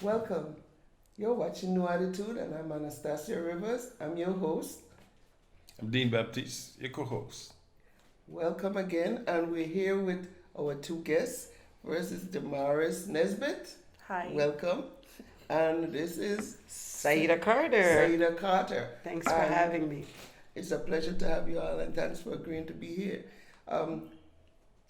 Welcome. You're watching New Attitude, and I'm Anastasia Rivers. I'm your host. I'm Dean Baptiste, your co-host. Welcome again, and we're here with our two guests. First is Jamaris Nesbith. Hi. Welcome. And this is Saida Carter. Saida Carter. Thanks for having me. It's a pleasure to have you all, and thanks for agreeing to be here.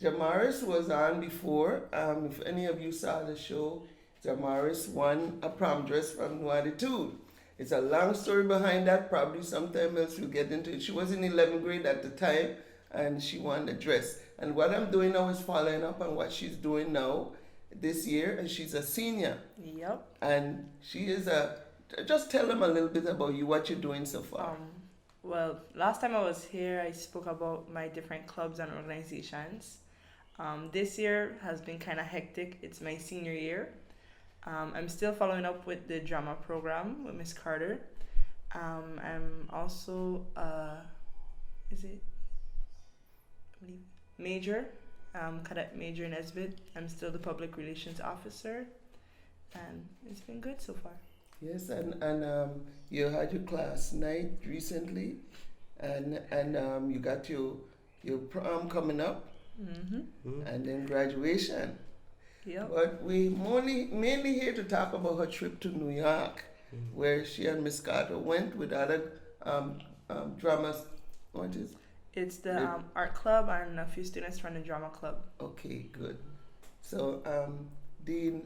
Jamaris was on before. If any of you saw the show, Jamaris won a prom dress from New Attitude. It's a long story behind that. Probably sometime else we'll get into it. She was in 11th grade at the time, and she won the dress. And what I'm doing now is following up on what she's doing now this year, and she's a senior. Yep. And she is just tell them a little bit about you, what you're doing so far. Well, last time I was here, I spoke about my different clubs and organizations. This year has been kind of hectic. It's my senior year. I'm still following up with the drama program with Miss Carter. I'm also, cadet major Nesbith. I'm still the public relations officer, and it's been good so far. Yes, and you had your class night recently, and you got your prom coming up, and then graduation. Yep. But we mainly here to talk about her trip to New York, where she and Miss Carter went with other dramas. What is? It's the art club and a few students from the drama club. Okay, good. So, Dean,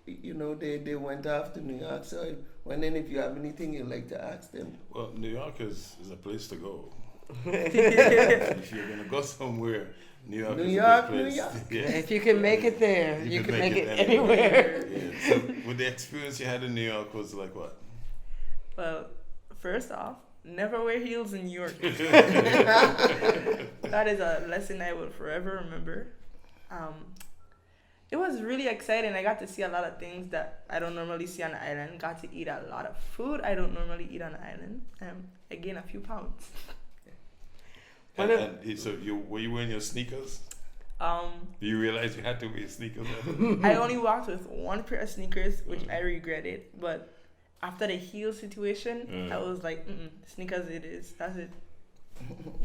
they went off to New York. So, I'm wondering if you have anything you'd like to ask them. Well, New York is a place to go. If you're going to go somewhere, New York is a good place. New York. Yeah. If you can make it there, you can make it anywhere. Yeah. So, with the experience you had in New York was like what? Well, first off, never wear heels in New York. That is a lesson I will forever remember. It was really exciting. I got to see a lot of things that I don't normally see on the island. Got to eat a lot of food I don't normally eat on the island. I gained a few pounds. So were you wearing your sneakers? Do you realize you had to wear sneakers? I only walked with one pair of sneakers, which I regretted. But after the heel situation, I was like, sneakers it is. That's it.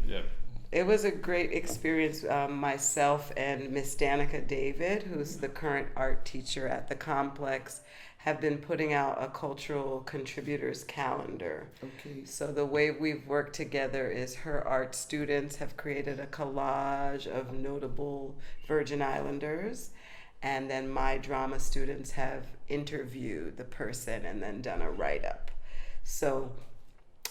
Yeah. It was a great experience. Myself and Miss Danica David, who's the current art teacher at the complex, have been putting out a cultural contributors calendar. Okay. So the way we've worked together is her art students have created a collage of notable Virgin Islanders, and then my drama students have interviewed the person and then done a write-up. So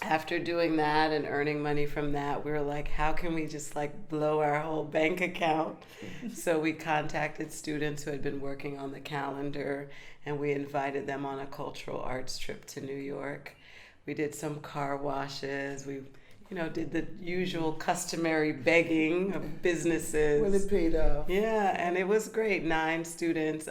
after doing that and earning money from that, we were like, how can we just like blow our whole bank account? So we contacted students who had been working on the calendar, and we invited them on a cultural arts trip to New York. We did some car washes. We, did the usual customary begging of businesses. Well, it paid off. Yeah, and it was great. 9 students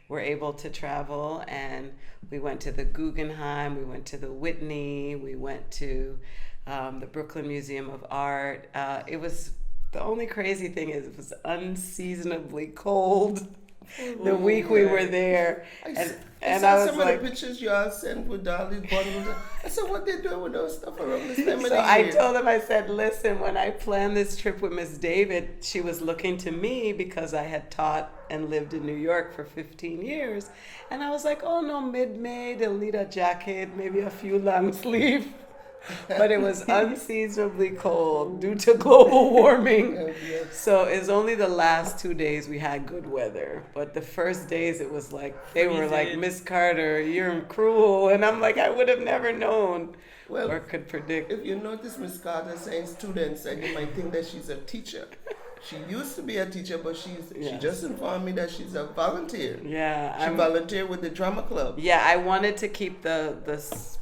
were able to travel, and we went to the Guggenheim, we went to the Whitney, we went to the Brooklyn Museum of Art. It was, the only crazy thing is it was unseasonably cold the week we were there. I saw some of the pictures you all sent with all these bottles. I said, what they doing with those stuff around this time of the year? So I told them, I said, listen, when I planned this trip with Miss David, she was looking to me because I had taught and lived in New York for 15 years. And I was like, oh no, mid-May, they'll need a jacket, maybe a few long sleeve. But it was unseasonably cold due to global warming. So it's only the last 2 days we had good weather. But the first days it was like, they were like, Miss Carter, you're cruel. And I'm like, I would have never known or could predict. If you notice Miss Carter saying students, and you might think that she's a teacher. She used to be a teacher, but she just informed me that she's a volunteer. Yeah. She volunteered with the drama club. Yeah, I wanted to keep the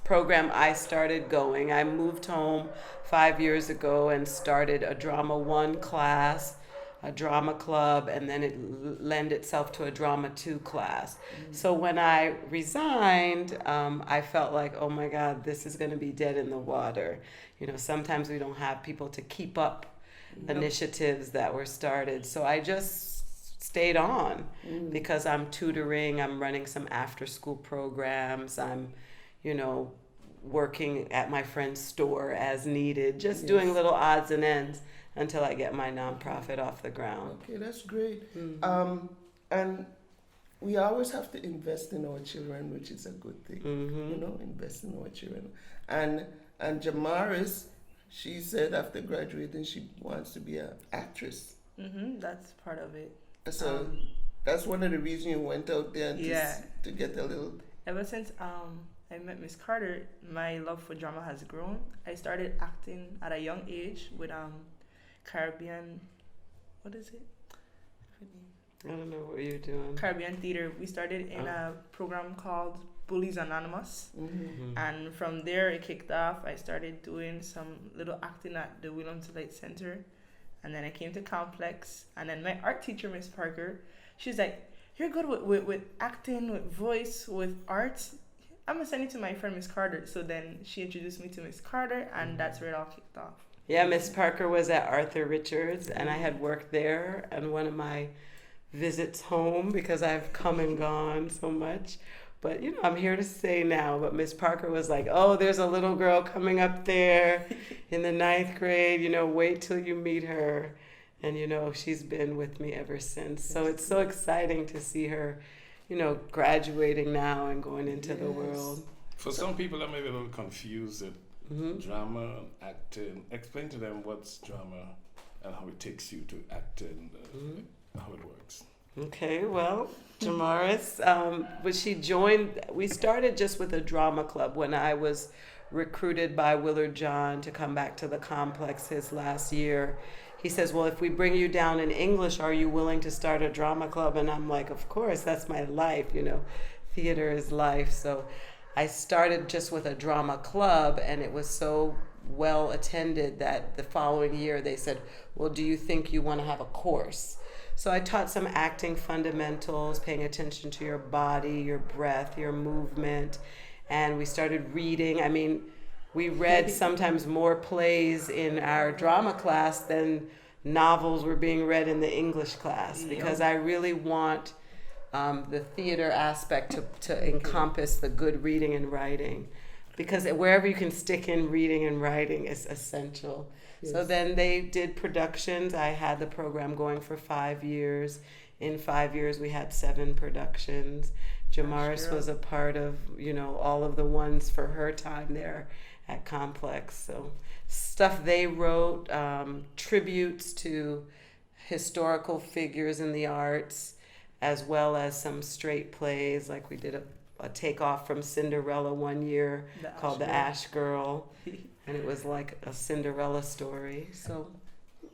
program I started going. I moved home 5 years ago and started a Drama 1 class a drama club, and then it lend itself to a drama 2 class. So when I resigned, I felt like, oh my God, this is going to be dead in the water. You know, sometimes we don't have people to keep up initiatives that were started. So I just stayed on because I'm tutoring, I'm running some after school programs, I'm, you know, working at my friend's store as needed, just doing little odds and ends until I get my nonprofit off the ground. Okay, that's great. And we always have to invest in our children, which is a good thing. You know, invest in our children. And Jamaris, she said after graduating she wants to be an actress. That's part of it. So that's one of the reasons you went out there and to get a little. Ever since I met Miss Carter, my love for drama has grown. I started acting at a young age with Caribbean, what is it? I don't know what you're doing. Caribbean Theater. We started in a program called Bullies Anonymous. And from there it kicked off. I started doing some little acting at the Williams Light Center. And then I came to Complex. And then my art teacher, Miss Parker, she's like, you're good with acting, with voice, with arts. I'm going to send you to my friend, Miss Carter. So then she introduced me to Miss Carter, and that's where it all kicked off. Yeah, Miss Parker was at Arthur Richards, and I had worked there on one of my visits home because I've come and gone so much. But, you know, I'm here to say now, but Miss Parker was like, oh, there's a little girl coming up there in the 9th grade, you know, wait till you meet her. And, you know, she's been with me ever since. So it's so exciting to see her, you know, graduating now and going into the world. For some people that may be a little confused at drama, acting, explain to them what's drama and how it takes you to acting, how it works. Okay, well, Jamaris, we started just with a drama club when I was recruited by Willard John to come back to the complex his last year. He says, well, if we bring you down in English, are you willing to start a drama club? And I'm like, of course, that's my life, you know, theater is life. So I started just with a drama club, and it was so well attended that the following year they said, well, do you think you want to have a course? So I taught some acting fundamentals, paying attention to your body, your breath, your movement, and we started reading. I mean, we read sometimes more plays in our drama class than novels were being read in the English class, because I really want the theater aspect to encompass the good reading and writing, because wherever you can stick in reading and writing is essential. Yes. So then they did productions. I had the program going for 5 years. In 5 years, we had 7 productions. Jamaris was a part of, you know, all of the ones for her time there at Complex. So stuff they wrote, tributes to historical figures in the arts, as well as some straight plays. Like we did a takeoff from Cinderella one year called The Ash Girl. And it was like a Cinderella story. So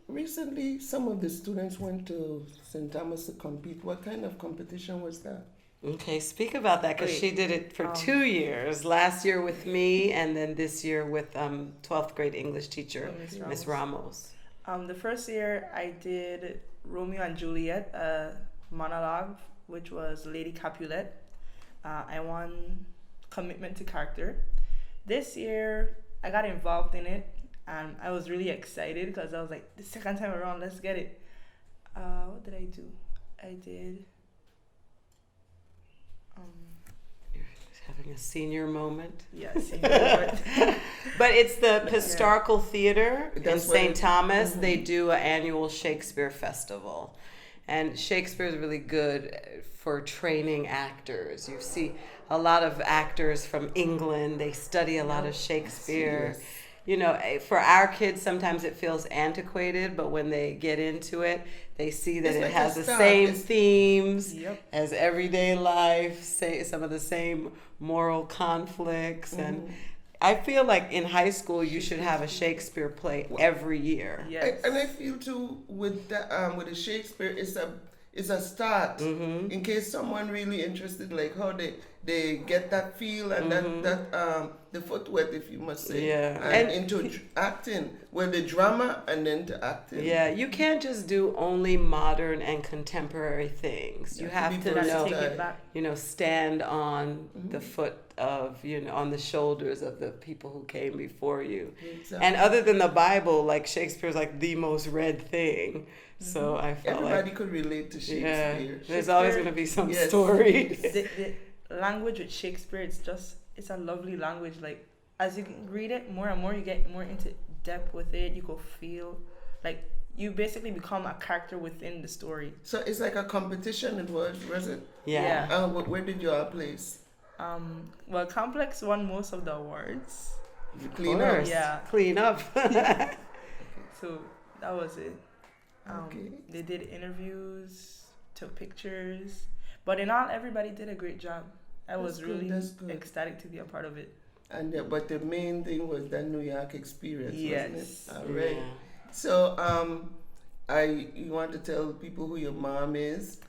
recently, some of the students went to St. Thomas to compete. What kind of competition was that? Okay, speak about that, because she did it for 2 years. Last year with me, and then this year with 12th grade English teacher, Miss Ramos. The first year I did Romeo and Juliet, a monologue, which was Lady Capulet. I won commitment to character. This year I got involved in it, and I was really excited because I was like, the second time around, let's get it. What did I do? I did... You're having a senior moment. Yeah, senior moment. But it's the Historical Theater in St. Thomas. They do an annual Shakespeare festival. And Shakespeare is really good for training actors. You see a lot of actors from England. They study a lot of Shakespeare. Yes. You know, for our kids, sometimes it feels antiquated, but when they get into it, they see that it has the same themes as everyday life, some of the same moral conflicts. And I feel like in high school, you should have a Shakespeare play every year. Yes. And I feel too with the Shakespeare, it's a start in case someone really interested, like how they get that feel and that the foot wet, if you must say, and into acting. Well, the drama and then the acting. Yeah, you can't just do only modern and contemporary things. You have to Take know, it back. stand on the foot of, on the shoulders of the people who came before you. Exactly. And other than the Bible, like Shakespeare's like the most read thing. So I felt everybody could relate to Shakespeare. There's always going to be some Yes. story. The language with Shakespeare, it's a lovely language. Like, as you read it more and more, you get more into depth with it. You go feel like you basically become a character within the story. So it's like a competition. It was it? Yeah. Where did you all place? Well, Complex won most of the awards. You clean up. Yeah. Clean up. So that was it. Okay. They did interviews, took pictures, but in all, everybody did a great job. I was really ecstatic to be a part of it. And but the main thing was that New York experience, Yes. wasn't it? All right. Yeah. So, you want to tell people who your mom is?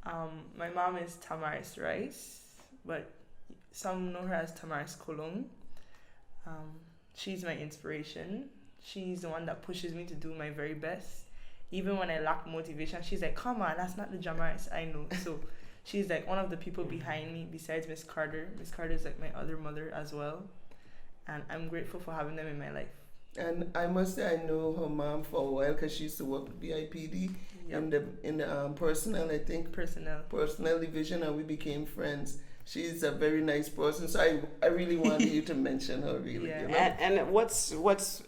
My mom is Tamaris Rice, but some know her as Tamaris Colon. She's my inspiration. She's the one that pushes me to do my very best. Even when I lack motivation, she's like, come on, that's not the Jamaris I know. So she's like one of the people behind me besides Miss Carter. Miss Carter is like my other mother as well. And I'm grateful for having them in my life. And I must say I know her mom for a while because she used to work with BIPD in the personnel, I think. Personnel division, and we became friends. She's a very nice person, so I really wanted you to mention her, really. Yeah. You know? And what's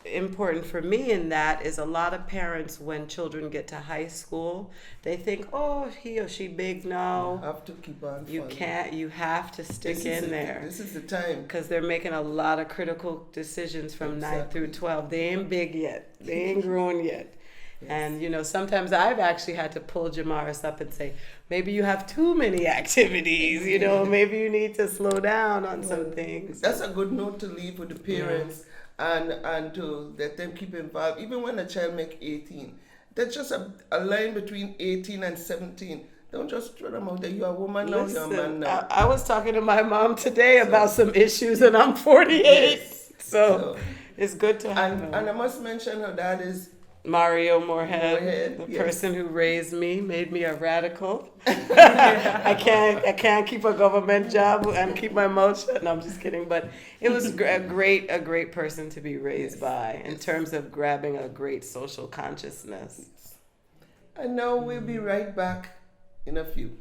important for me in that is a lot of parents, when children get to high school, they think, oh, he or she big now. You have to keep on. You can't. You have to stick in there. This is the time. Because they're making a lot of critical decisions from 9 through 12. They ain't big yet. They ain't grown yet. And, sometimes I've actually had to pull Jamaris up and say, maybe you have too many activities, maybe you need to slow down on some things. That's a good note to leave with the parents and to let them keep involved. Even when a child make 18, that's just a line between 18 and 17. Don't just throw them out there. You're a woman now, you're a man now. I was talking to my mom today about some issues, and I'm 48. Yes. So it's good to have and I must mention her dad is Mario Moorhead, the yes. person who raised me, made me a radical. I can't keep a government job and keep my mouth shut. No, I'm just kidding. But it was a great person to be raised by in terms of grabbing a great social consciousness. And now we'll be right back in a few.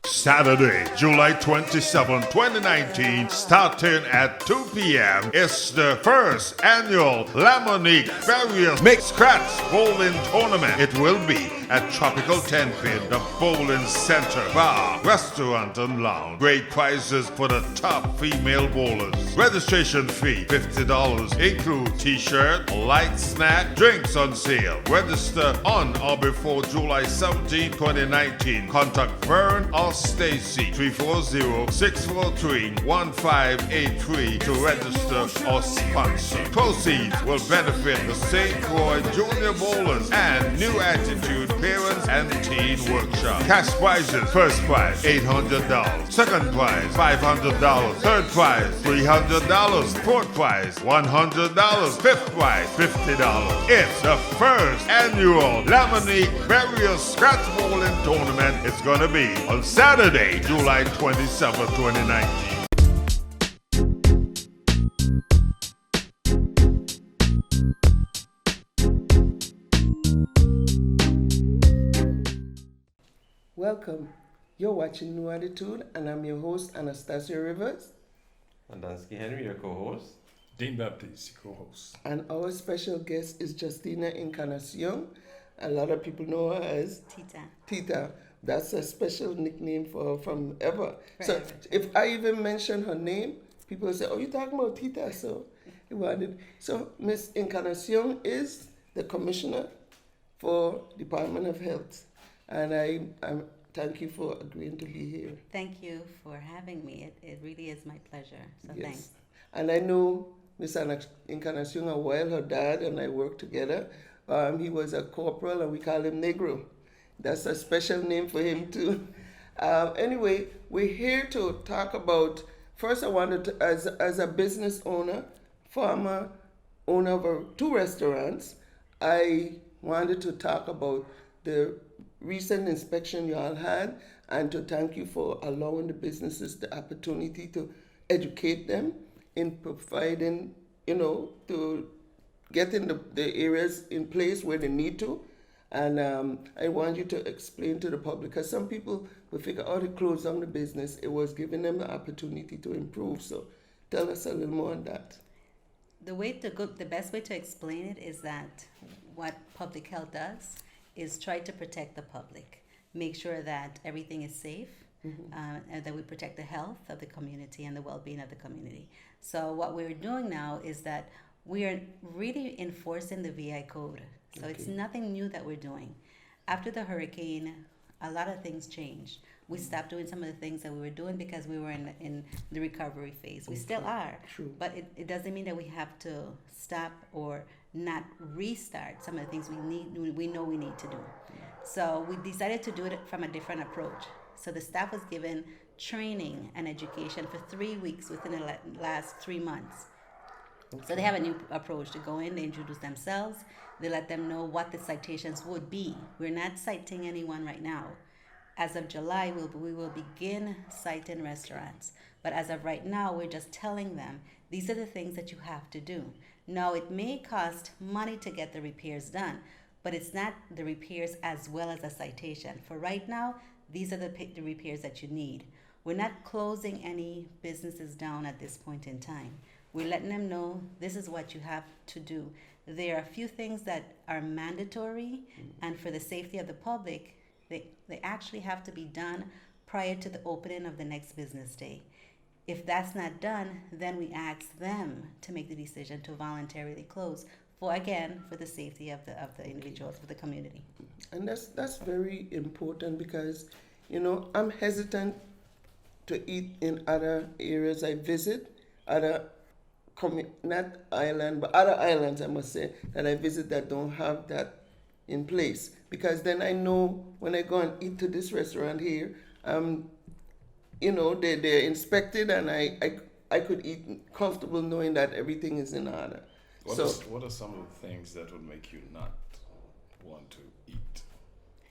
Saturday, July 27, 2019, starting at 2 p.m. It's the first annual Lamonique Various Mixed Scratch Bowling Tournament. It will be at Tropical 10 Pin, the Bowling Center, Bar, Restaurant and Lounge. Great prizes for the top female bowlers. Registration fee, $50. Include t-shirt, light snack, drinks on sale. Register on or before July 17, 2019. Contact Vern or Stacy 340-643-1583 to register or sponsor. Proceeds will benefit the St. Croix Junior Bowlers and New Attitude Parents and Teen Workshop. Cash prizes: first prize $800, second prize $500, third prize $300, fourth prize $100, fifth prize $50. It's the first annual Lamonique Various Scratch Bowling Tournament. It's gonna be on Saturday, July 27, 2019. Welcome. You're watching New Attitude, and I'm your host, Anastasia Rivers. And Dansky Henry, your co-host. Dean Baptiste, co-host. And our special guest is Justina Encarnacion. A lot of people know her as Tita. That's a special nickname for her from ever. So if I even mention her name, people say, oh, you're talking about Tita. So Miss Encarnacion is the commissioner for Department of Health. And I thank you for agreeing to be here. Thank you for having me. It really is my pleasure. So Yes. thanks. And I know Miss Encarnacion a while. Her dad and I worked together. He was a corporal, and we call him Negro. That's a special name for him too. Anyway, we're here to talk about. First, I wanted to, as a business owner, farmer, owner of two restaurants, I wanted to talk about the recent inspection you all had and to thank you for allowing the businesses the opportunity to educate them in providing, to getting the areas in place where they need to. And I want you to explain to the public, because some people will figure, oh, they closed down the business. It was giving them the opportunity to improve. So tell us a little more on that. The best way to explain it is that what public health does is try to protect the public, make sure that everything is safe, and that we protect the health of the community and the well-being of the community. So what we're doing now is that we are really enforcing the VI code. So it's nothing new that we're doing. After the hurricane, a lot of things changed. We stopped doing some of the things that we were doing because we were in the recovery phase. We still are. True. But it doesn't mean that we have to stop or not restart some of the things we know we need to do. So we decided to do it from a different approach. So the staff was given training and education for 3 weeks within the last 3 months. So they have a new approach to go in, they introduce themselves, they let them know what the citations would be. We're not citing anyone right now. As of July, we will begin citing restaurants. But as of right now, we're just telling them, these are the things that you have to do. Now, it may cost money to get the repairs done, but it's not the repairs as well as a citation. For right now, these are the repairs that you need. We're not closing any businesses down at this point in time. We're letting them know this is what you have to do. There are a few things that are mandatory, and for the safety of the public, they actually have to be done prior to the opening of the next business day. If that's not done, then we ask them to make the decision to voluntarily close for the safety of the individuals, for the community. And that's very important because, I'm hesitant to eat in other areas I visit, not island, but other islands, I must say, that I visit that don't have that in place. Because then I know when I go and eat to this restaurant here, they're inspected, and I could eat comfortable knowing that everything is in order. What are some of the things that would make you not want to eat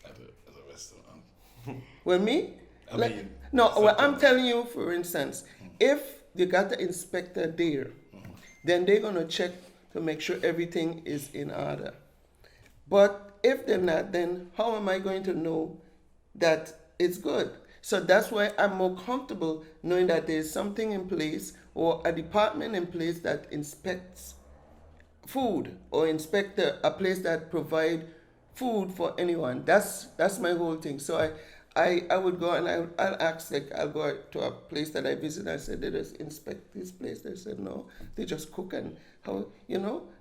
at a restaurant? Well, me? I'm telling you, for instance, if you got the inspector there, then they're going to check to make sure everything is in order. But if they're not, then how am I going to know that it's good? So that's why I'm more comfortable knowing that there's something in place or a department in place that inspects food or inspect a place that provide food for anyone. That's my whole thing. So I would go and I'll ask, I'll go to a place that I visit. I said, they just inspect this place. They said, no, they just cook and how,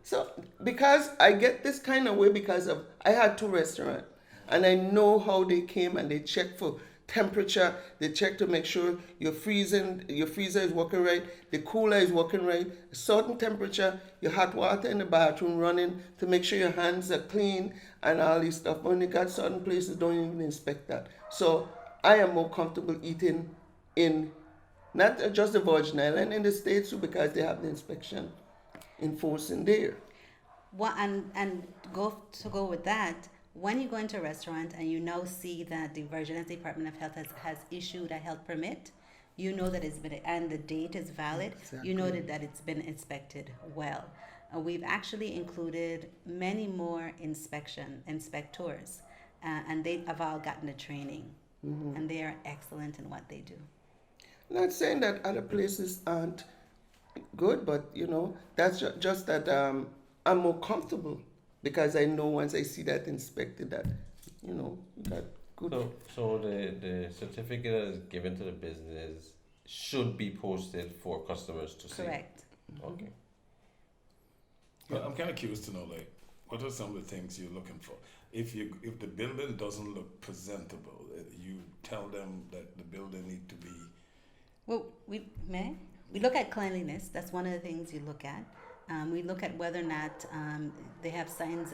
So because I get this kind of way because I had two restaurants and I know how they came and they check for temperature. They check to make sure your freezer is working right, the cooler is working right, a certain temperature, your hot water in the bathroom running to make sure your hands are clean and all this stuff. But when you got certain places, don't even inspect that. So I am more comfortable eating in not just the Virgin Islands, in the States too, because they have the inspection enforced in there. Well, and go with that. When you go into a restaurant and you now see that the Virgin Islands Department of Health has issued a health permit, you know that it's been, and the date is valid, Exactly. You know that it's been inspected well. We've actually included many more inspectors, and they have all gotten the training, and they are excellent in what they do. Not saying that other places aren't good, but that's just that I'm more comfortable because I know once I see that inspected that, that good. So the certificate that is given to the business should be posted for customers to see. Correct. Okay. Well, I'm kind of curious to know, what are some of the things you're looking for? If the building doesn't look presentable, you tell them that the building need to be. Well, we look at cleanliness. That's one of the things you look at. We look at whether or not they have signs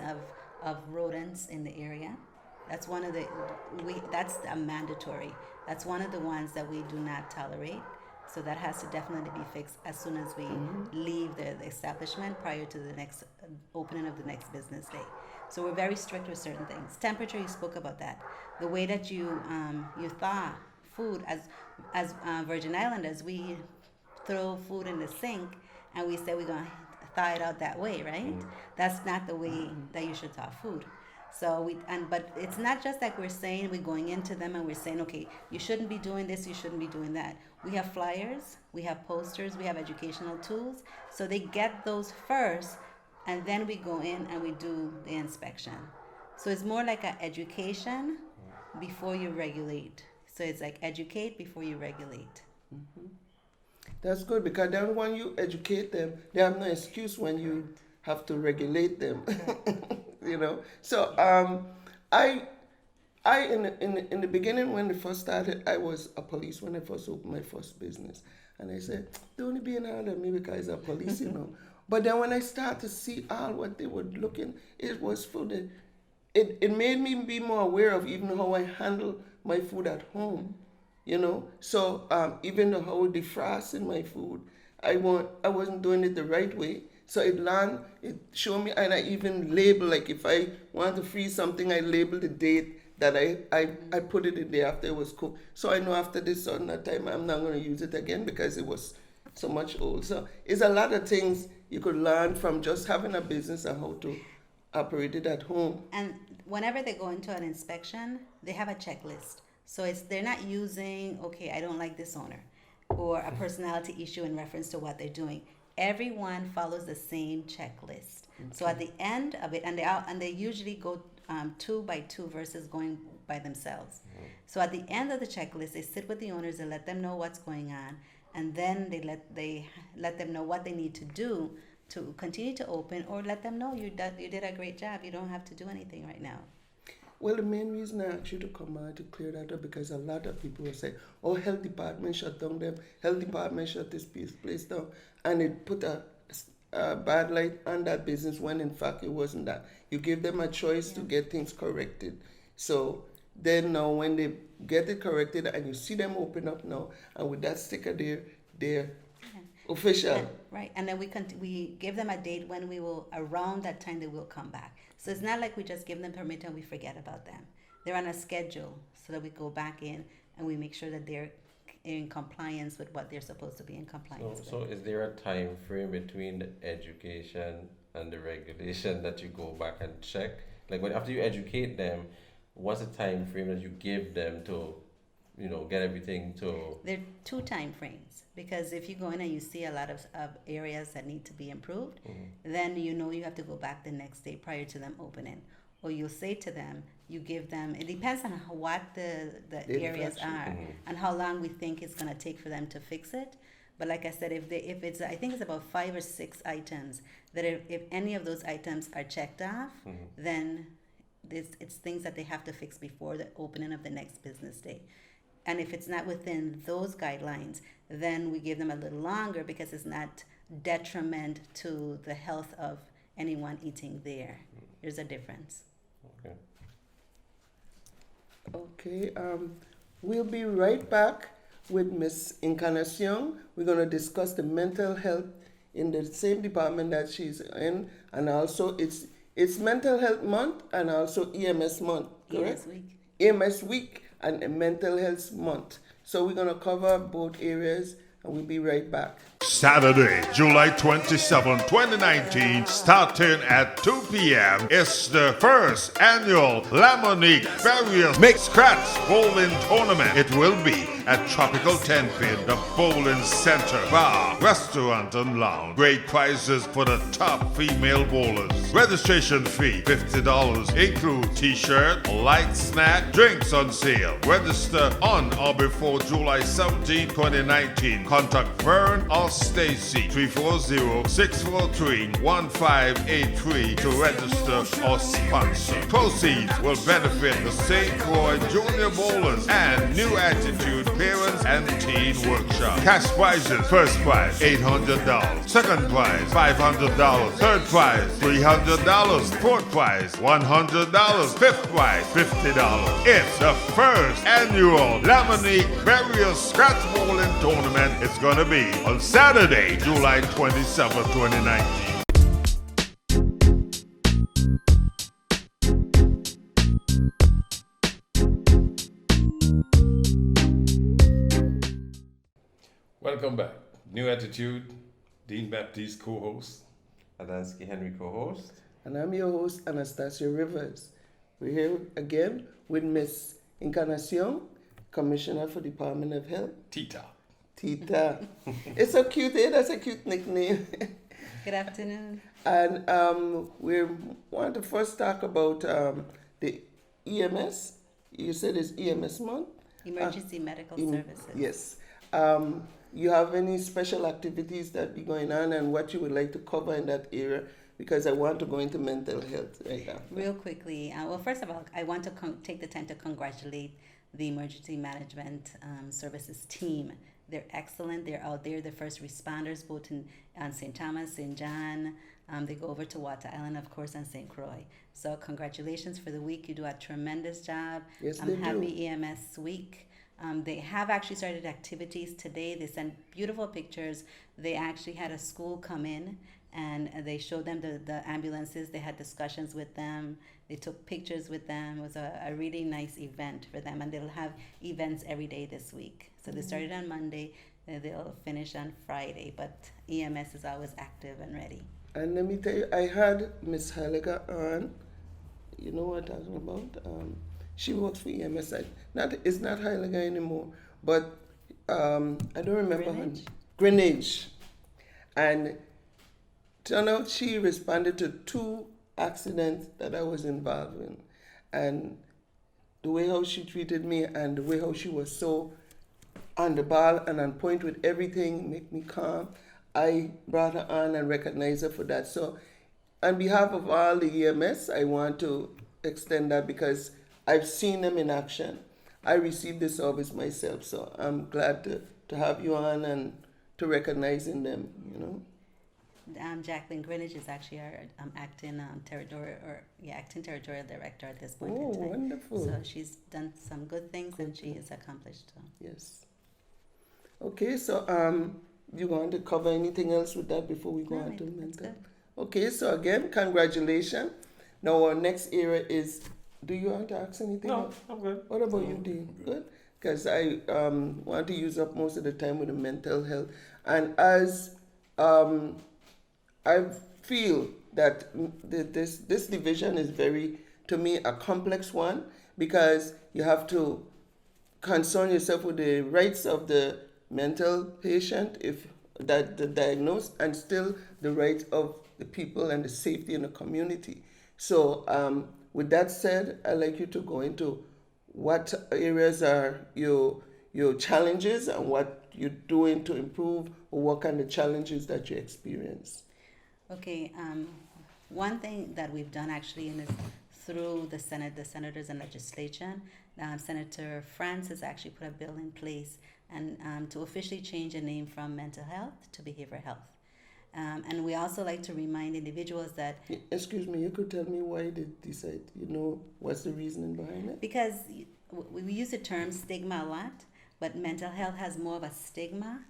of rodents in the area. That's that's a mandatory. That's one of the ones that we do not tolerate. So that has to definitely be fixed as soon as we leave the establishment prior to the next opening of the next business day. So we're very strict with certain things. Temperature, you spoke about that. The way that you thaw food as Virgin Islanders, we throw food in the sink and we say we're gonna thaw it out that way, right? That's not the way that you should thaw food. So but it's not just like we're saying we're going into them and we're saying, okay, you shouldn't be doing this, you shouldn't be doing that. We have flyers, we have posters, we have educational tools. So they get those first, and then we go in and we do the inspection. So it's more like an education before you regulate. So it's like educate before you regulate. That's good, because then when you educate them, they have no excuse when you have to regulate them. You know. So I in the beginning, when it first started, I was a police when I first opened my first business, and I said, "Don't be hard at me because I'm police," you know. But then when I started to see all what they were looking, it was for the. It made me be more aware of even how I handle my food at home, you know. So even how I defrosting my food, I wasn't doing it the right way. So it showed me, and I even label, like if I want to freeze something, I label the date that I put it in there after it was cooked. So I know after this certain time, I'm not going to use it again because it was so much old. So it's a lot of things you could learn from just having a business and how to operate it at home. And whenever they go into an inspection, they have a checklist. So they're not using, okay, I don't like this owner, or a personality issue in reference to what they're doing. Everyone follows the same checklist. Okay. So at the end of it, and they usually go 2 by 2 versus going by themselves. So at the end of the checklist, they sit with the owners and let them know what's going on, and then they let them know what they need to do to continue to open, or let them know you did a great job. You don't have to do anything right now. Well, the main reason I asked you to come out to clear that up, because a lot of people will say, "Oh, health department shut down them. Health department shut this place down," and it put a bad light on that business when in fact it wasn't that. You give them a choice to get things corrected. So then now when they get it corrected and you see them open up now, and with that sticker there, they're official. Right, and then we give them a date when we will, around that time they will come back. So it's not like we just give them permit and we forget about them. They're on a schedule so that we go back in and we make sure that they're in compliance with what they're supposed to be in compliance with. So is there a time frame between the education and the regulation that you go back and check? Like after you educate them, what's the time frame that you give them to, get everything to? There are 2 time frames, because if you go in and you see a lot of areas that need to be improved, then you have to go back the next day prior to them opening. Or you'll say to them, you give them, it depends on what the areas are and how long we think it's going to take for them to fix it. But like I said, if it's, I think it's about 5 or 6 items that if any of those items are checked off, then it's things that they have to fix before the opening of the next business day. And if it's not within those guidelines, then we give them a little longer because it's not detriment to the health of anyone eating there. There's a difference. Okay, we'll be right back with Miss Encarnacion. We're going to discuss the mental health in the same department that she's in, and also it's Mental Health Month and also EMS Month, correct? EMS Week. EMS Week and Mental Health Month. So we're going to cover both areas, and we'll be right back. Saturday, July 27, 2019, starting at 2 p.m. is the first annual Lamonique Various Mixed Scratch Bowling Tournament. It will be at Tropical 10 Pin, the Bowling Center, Bar, Restaurant and Lounge. Great prizes for the top female bowlers. Registration fee, $50. Include t-shirt, light snack, drinks on sale. Register on or before July 17, 2019. Contact Vern or or Stacy. 340-643-1583 to register or sponsor. Proceeds will benefit the St. Croix Junior Bowlers and New Attitude Parents and Teen Workshop. Cash prizes: first prize $800, second prize $500, third prize $300, fourth prize $100, fifth prize $50. It's the first annual Lamonique Burial Scratch Bowling Tournament. It's gonna be on Saturday, July 27, 2019. Welcome back. New Attitude, Dean Baptiste co-host. Adansky Henry co-host. And I'm your host, Anastasia Rivers. We're here again with Miss Encarnacion, Commissioner for Department of Health. Tita. Tita. It's so cute, eh? That's a cute nickname. Good afternoon. And we want to first talk about the EMS. You said it's EMS month? Emergency Medical Services. Yes. You have any special activities that be going on and what you would like to cover in that area? Because I want to go into mental health right now. Real quickly, well, first of all, I want to take the time to congratulate the Emergency Management Services team. They're excellent. They're out there, the first responders, both in St. Thomas, St. John. They go over to Water Island, of course, and St. Croix. So congratulations for the week. You do a tremendous job. Yes, I'm happy EMS week. They have actually started activities today. They sent beautiful pictures. They actually had a school come in and they showed them the ambulances. They had discussions with them. They took pictures with them. It was a really nice event for them. And they'll have events every day this week. So they started on Monday. They'll finish on Friday. But EMS is always active and ready. And let me tell you, I had Miss Heiliger on. You know what I'm talking about? She works for EMS. It's not Heiliger anymore, but I don't remember her. Greenwich. And turned out she responded to 2 accidents that I was involved in. And the way how she treated me and the way how she was so on the ball and on point with everything make me calm. I brought her on and recognized her for that. So on behalf of all the EMS, I want to extend that because I've seen them in action. I received the service myself, so I'm glad to have you on and to recognizing them, you know. Jacqueline Greenwich is actually our acting territorial director at this point in Oh, time. wonderful. So she's done some good things and she is accomplished. So. Yes. Okay, so you want to cover anything else with that before we go No, on I to think that's mental? good. Okay, so again, congratulations. Now our next area is, do you want to ask anything else? I'm good. What about you, Dean? Good? Because I want to use up most of the time with the mental health. And as I feel that this division is very, to me, a complex one because you have to concern yourself with the rights of the mental patient, if that the diagnosed, and still the rights of the people and the safety in the community. So with that said, I'd like you to go into what areas are your challenges and what you're doing to improve, or what kind of challenges that you experience. Okay, one thing that we've done actually in this through the Senate, the senators and legislation, Senator France has actually put a bill in place and to officially change the name from mental health to behavioral health. And we also like to remind individuals that... Excuse me, you could tell me why they decide, what's the reasoning behind it? Because we use the term stigma a lot, but mental health has more of a stigma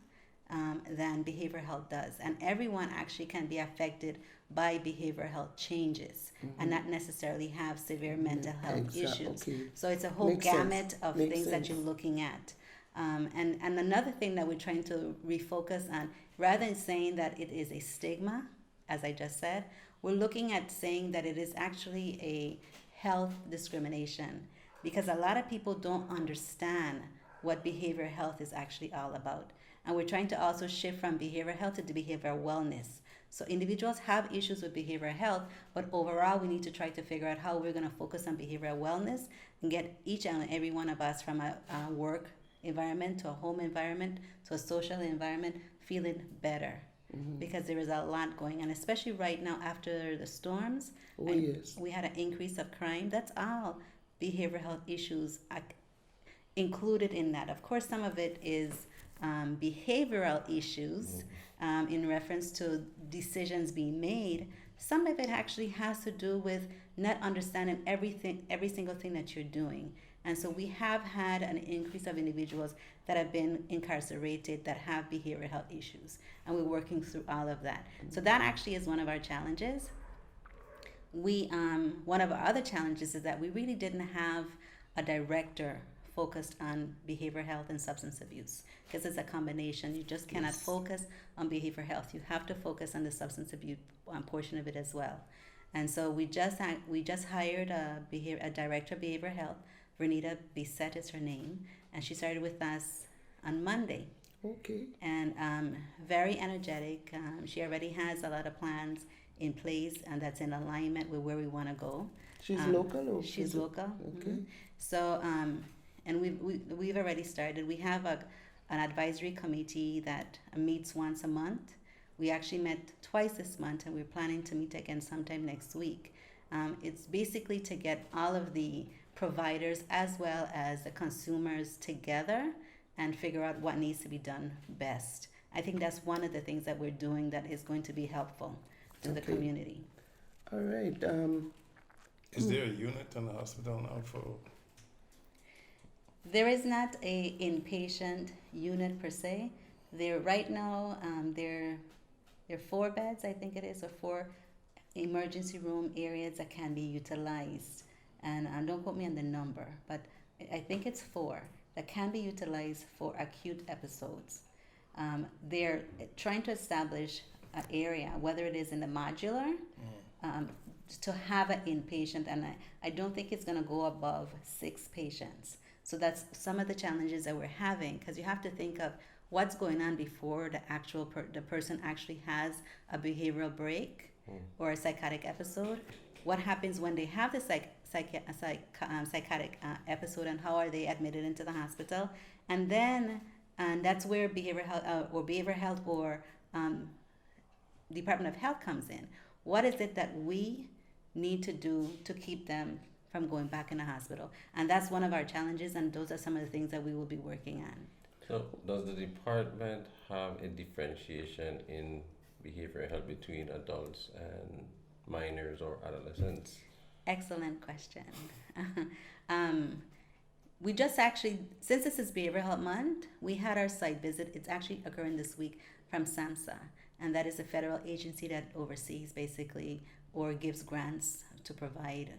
than behavioral health does. And everyone actually can be affected by behavioral health changes and not necessarily have severe mental health issues. Okay. So it's a whole Makes gamut sense. of Makes things that sense. you're looking at. And another thing that we're trying to refocus on, rather than saying that it is a stigma, as I just said, we're looking at saying that it is actually a health discrimination, because a lot of people don't understand what behavioral health is actually all about. And we're trying to also shift from behavioral health to behavioral wellness. So individuals have issues with behavioral health, but overall we need to try to figure out how we're going to focus on behavioral wellness and get each and every one of us from a work environment to a home environment to a social environment feeling better. Because there is a lot going on, especially right now after the storms. Oh, yes. We had an increase of crime. That's all behavioral health issues included in that. Of course, some of it is behavioral issues in reference to decisions being made. Some of it actually has to do with not understanding every single thing that you're doing. And so we have had an increase of individuals that have been incarcerated that have behavioral health issues. And we're working through all of that. So that actually is one of our challenges. One of our other challenges is that we really didn't have a director focused on behavioral health and substance abuse, because it's a combination. You just cannot focus on behavioral health. You have to focus on the substance abuse portion of it as well. And so we just hired a director of behavioral health. Vernita Bissett is her name, and she started with us on Monday. Okay. And very energetic. She already has a lot of plans in place, and that's in alignment with where we want to go. She's local, or She's local. Okay. So, and we've already started. We have an advisory committee that meets once a month. We actually met twice this month, and we're planning to meet again sometime next week. It's basically to get all of the providers as well as the consumers together and figure out what needs to be done best. I think that's one of the things that we're doing that is going to be helpful to the community. All right. Is there a unit in the hospital now for? There is not a inpatient unit per se. There right now, there are 4 beds, I think it is, or 4 emergency room areas that can be utilized. And don't quote me on the number, but I think it's 4 that can be utilized for acute episodes. They're trying to establish an area, whether it is in the modular, to have an inpatient, and I don't think it's going to go above 6 patients. So that's some of the challenges that we're having, because you have to think of what's going on before the person actually has a behavioral break or a psychotic episode. What happens when they have the psychotic episode, and how are they admitted into the hospital? And that's where behavioral health or Department of Health comes in. What is it that we need to do to keep them from going back in the hospital? And that's one of our challenges, and those are some of the things that we will be working on. So does the department have a differentiation in behavioral health between adults and minors or adolescents? Excellent question. We just actually, since this is Behavioral Health Month, we had our site visit. It's actually occurring this week from SAMHSA, and that is a federal agency that oversees basically or gives grants to provide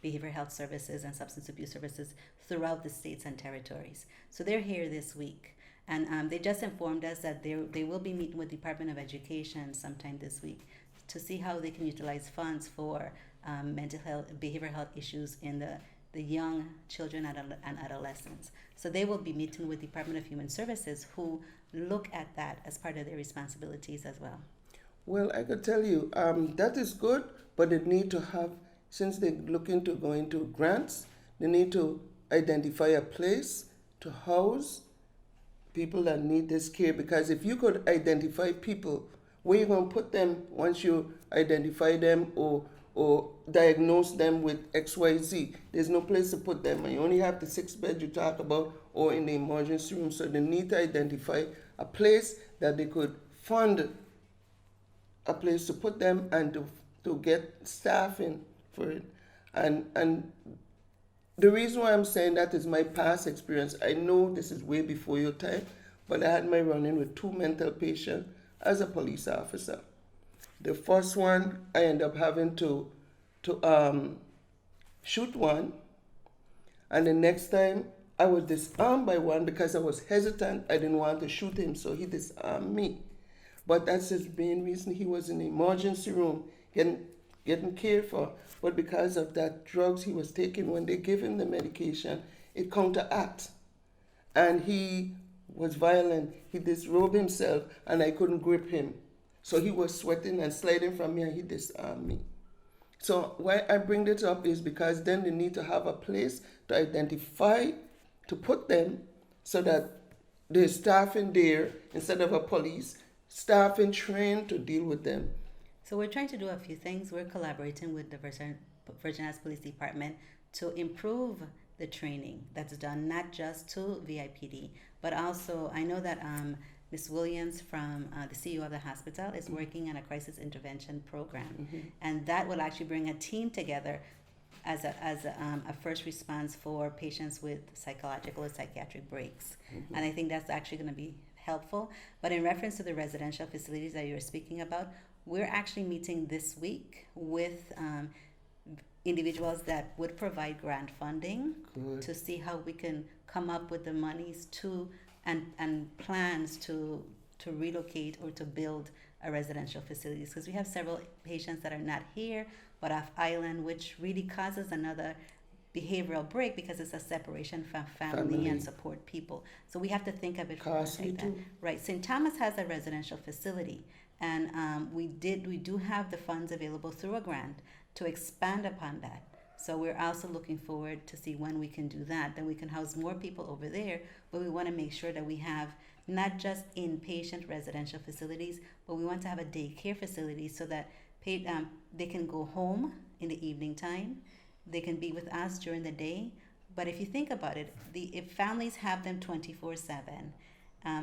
behavioral health services and substance abuse services throughout the states and territories. So they're here this week, and they just informed us that they will be meeting with Department of Education sometime this week to see how they can utilize funds for mental health, behavioral health issues in the young children and adolescents. So they will be meeting with Department of Human Services, who look at that as part of their responsibilities as well. Well, I could tell you that is good, but they need to have, since they're looking to go into grants, they need to identify a place to house people that need this care. Because if you could identify people, where you going to put them once you identify them or diagnose them with XYZ? There's no place to put them. And you only have the 6 beds you talk about or in the emergency room. So they need to identify a place that they could fund a place to put them and to get staffing for it. And the reason why I'm saying that is my past experience. I know this is way before your time, but I had my run-in with 2 mental patients as a police officer. The first one, I ended up having to shoot one, and the next time I was disarmed by one because I was hesitant. I didn't want to shoot him, so he disarmed me. But that's his main reason. He was in the emergency room getting cared for. But because of that drugs he was taking, when they give him the medication, it counteracts. And he was violent. He disrobed himself, and I couldn't grip him. So he was sweating and sliding from me, and he disarmed me. So why I bring this up is because then they need to have a place to identify, to put them, so that the staff in there, instead of a police, staff and trained to deal with them? So we're trying to do a few things. We're collaborating with the Virgin Islands Police Department to improve the training that's done, not just to VIPD, but also I know that Ms. Williams from the CEO of the hospital is working on a crisis intervention program, and that will actually bring a team together as a first response for patients with psychological or psychiatric breaks. And I think that's actually going to be helpful. But in reference to the residential facilities that you were speaking about, we're actually meeting this week with individuals that would provide grant funding to see how we can come up with the monies to and plans to relocate or to build a residential facilities, because we have several patients that are not here but off island, which really causes another behavioral break because it's a separation from family and support people. So we have to think of it Costly like that. too. Right. St. Thomas has a residential facility, and we do have the funds available through a grant to expand upon that. So we're also looking forward to see when we can do that. Then we can house more people over there, but we want to make sure that we have not just inpatient residential facilities, but we want to have a daycare facility so that they can go home in the evening time. They can be with us during the day. But if you think about it, if families have them 24/7,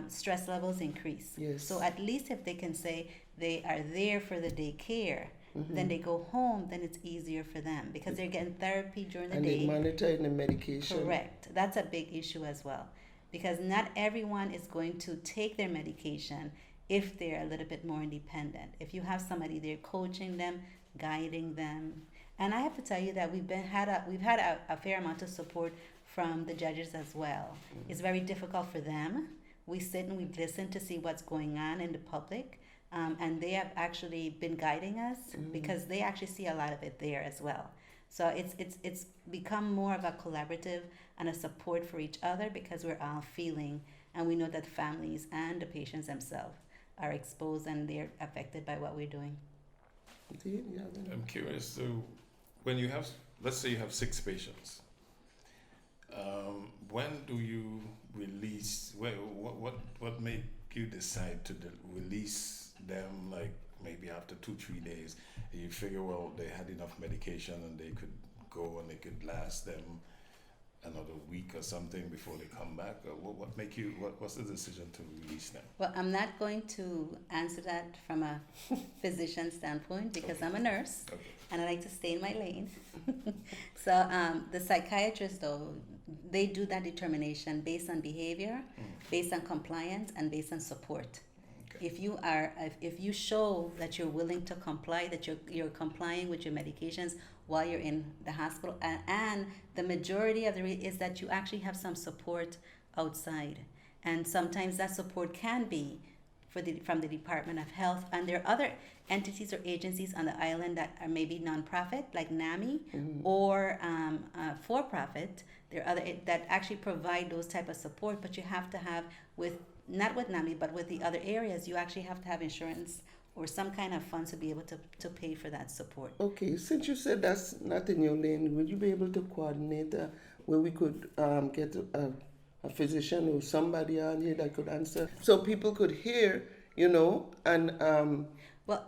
stress levels increase. Yes. So at least if they can say they are there for the daycare, then they go home, then it's easier for them because they're getting therapy during the And day. they monitor the medication. Correct. That's a big issue as well, because not everyone is going to take their medication if they're a little bit more independent. If you have somebody there coaching them, guiding them. And I have to tell you that we've had a fair amount of support from the judges as well. It's very difficult for them. We sit and we listen to see what's going on in the public, and they have actually been guiding us because they actually see a lot of it there as well. So it's become more of a collaborative and a support for each other because we're all feeling, and we know that families and the patients themselves are exposed and they're affected by what we're doing. Do you have any? I'm curious, so when you have, let's say you have 6 patients, when do you release, what made you decide to release them, like maybe after 2-3 days? You figure, well, they had enough medication and they could go and they could last them another week or something before they come back? Or what's the decision to release them? Well, I'm not going to answer that from a physician standpoint because I'm a nurse and I like to stay in my lane. So the psychiatrists, though, they do that determination based on behavior, based on compliance, and based on support. Okay. If you show that you're willing to comply, that you're complying with your medications while you're in the hospital, and the majority of is that you actually have some support outside, and sometimes that support can be from the Department of Health, and there are other entities or agencies on the island that are maybe nonprofit like NAMI or for profit. There are other that actually provide those type of support, but you have to have not with NAMI, but with the other areas, you actually have to have insurance or some kind of funds to be able to pay for that support. Okay, since you said that's not in your lane, would you be able to coordinate where we could get a physician or somebody on here that could answer so people could hear, and... Well,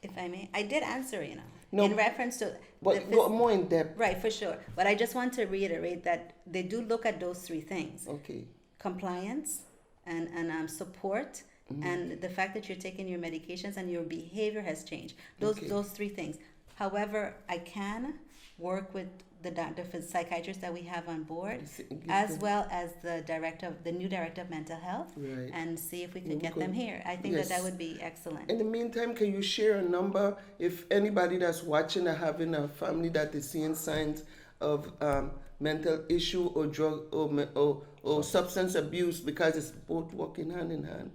if I may, I did answer, No, in reference to... But go more in depth. Right, for sure. But I just want to reiterate that they do look at those 3 things. Okay. Compliance and support, and the fact that you're taking your medications and your behavior has changed. Those 3 things. However, I can work with the psychiatrist that we have on board, as well as the new director of mental health, Right. and see if we can get them here. I think Yes. that would be excellent. In the meantime, can you share a number if anybody that's watching or having a family that is seeing signs of mental issue or drug or substance abuse, because it's both working hand in hand.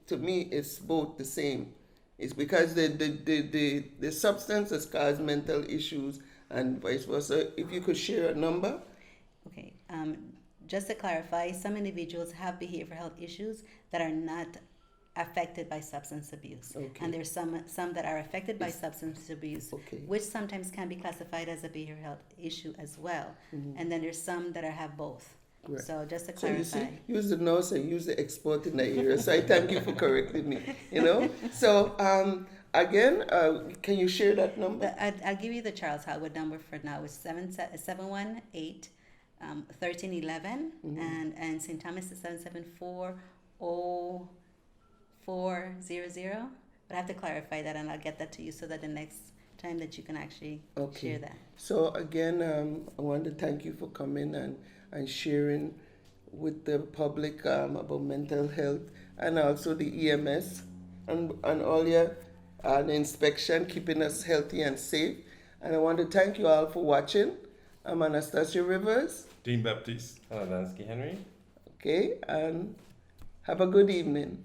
To me, it's both the same. It's because the substance has caused mental issues and vice versa. If you could share a number. Okay. Just to clarify, some individuals have behavioral health issues that are not affected by substance abuse. Okay. And there's some that are affected by substance abuse, Okay. which sometimes can be classified as a behavioral health issue as well. And then there's some that have both. Right. So just to So you clarify. see, use the nurse and use the expert in the area. So I thank you for correcting me. You know. So again, can you share that number? I'll give you the Charles Howard number for now. It's 718 1311, and St. Thomas is 774-0400. But I have to clarify that, and I'll get that to you so that the next time that you can actually share that. So again, I want to thank you for coming and sharing with the public about mental health and also the EMS and all your the inspection, keeping us healthy and safe. And I want to thank you all for watching. I'm Anastasia Rivers. Dean Baptiste. Lansky Henry. Okay, and have a good evening.